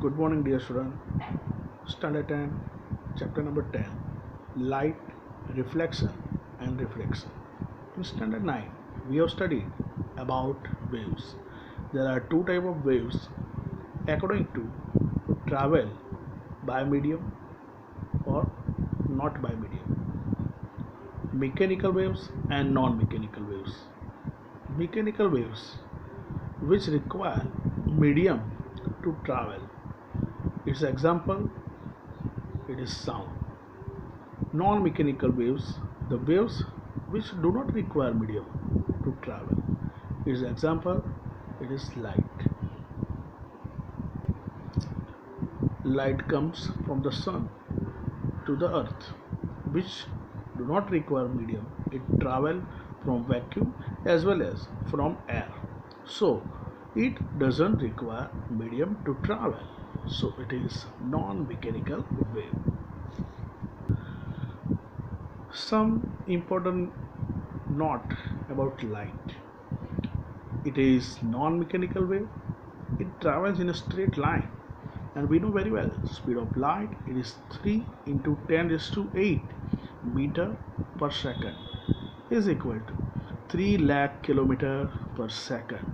Good morning, dear student. Standard 10, chapter number 10, light, reflection and refraction. In standard 9, we have studied about waves. There are two types of waves according to travel by medium or not by medium. Mechanical waves and non-mechanical waves. Mechanical waves which require medium to travel. Its example, it is sound. Non-mechanical waves, the waves which do not require medium to travel. Its example, it is light. Light comes from the sun to the earth, which do not require medium. It travels from vacuum as well as from air. So, it doesn't require medium to travel. So, it is non-mechanical wave. Some important note about light. It is non-mechanical wave. It travels in a straight line, and we know very well speed of light, it is 3 into 10 raised to 8 meter per second is equal to 3 lakh kilometer per second.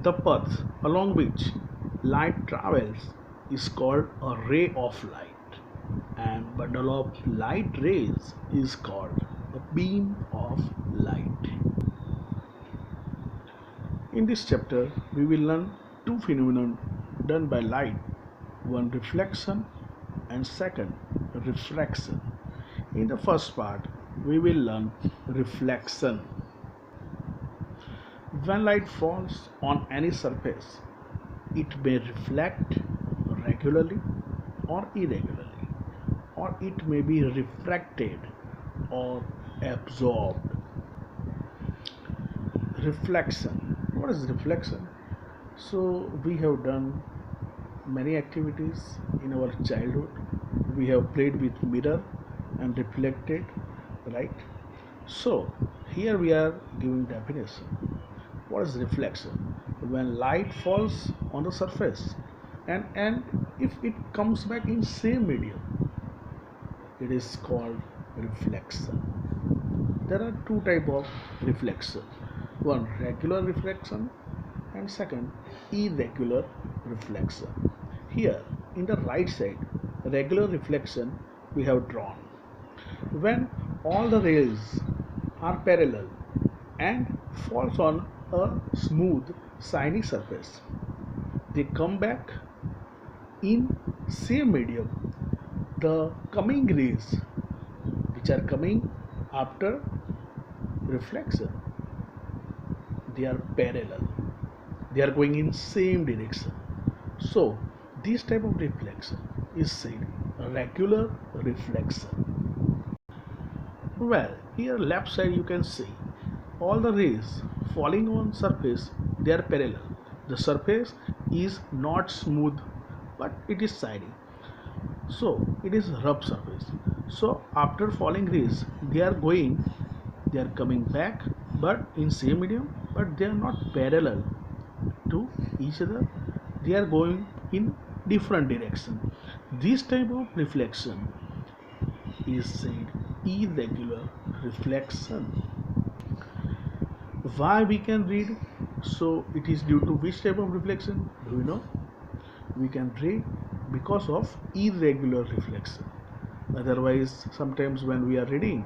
The path along which light travels is called a ray of light, and bundle of light rays is called a beam of light. In this chapter, we will learn two phenomena done by light, one reflection and second refraction. In the first part, we will learn reflection. When light falls on any surface, it may reflect regularly or irregularly, or it may be refracted or absorbed. Reflection. What is reflection? So, we have done many activities in our childhood. We have played with mirror and reflected, right? So, here we are giving definition. What is reflection? When light falls on the surface and if it comes back in same medium, it is called reflection. There are two types of reflection. One, regular reflection, and second, irregular reflection. Here in the right side, regular reflection we have drawn. When all the rays are parallel and falls on a smooth shiny surface, they come back in same medium. The coming rays which are coming after reflection, they are parallel, they are going in same direction. So this type of reflection is said regular reflection. Well, here left side you can see all the rays falling on surface, they are parallel. The surface is not smooth but it is shiny, so it is rough surface. So after falling rays, they are coming back but in same medium, but they are not parallel to each other, they are going in different direction. This type of reflection is said irregular reflection. Why we can read? So it is due to which type of reflection? Do you know? We can read because of irregular reflection. Otherwise, sometimes when we are reading,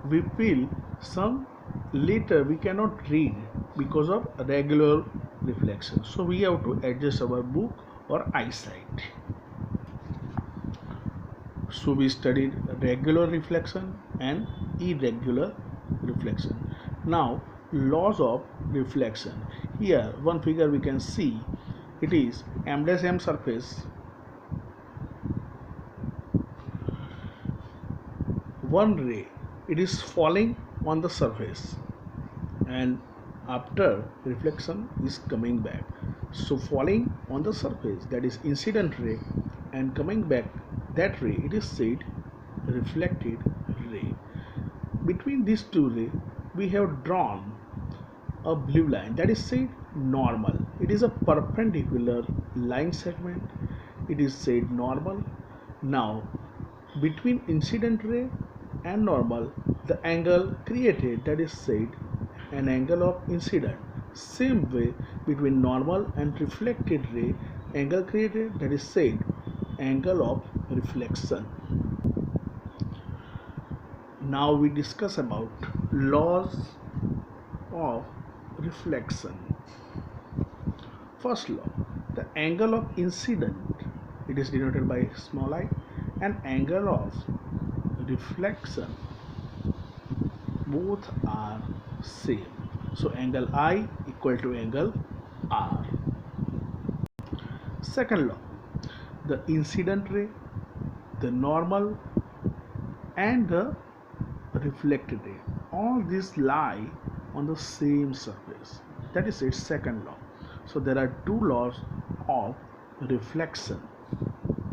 we feel some later we cannot read because of regular reflection. So we have to adjust our book or eyesight. So we studied regular reflection and irregular reflection. Now laws of reflection. Here one figure we can see, it is M surface, one ray, it is falling on the surface and after reflection is coming back. So falling on the surface, that is incident ray, and coming back that ray, it is said reflected ray. Between these two rays we have drawn a blue line, that is said normal. It is a perpendicular line segment. It is said normal. Now, between incident ray and normal, the angle created, that is said an angle of incident. Same way, between normal and reflected ray, angle created, that is said angle of reflection. Now we discuss about laws of reflection. First law, the angle of incident, it is denoted by small I, and angle of reflection, both are same. So angle I equal to angle R. Second law, the incident ray, the normal and the reflected ray, all these lie on the same surface. That is its second law. So there are two laws of reflection.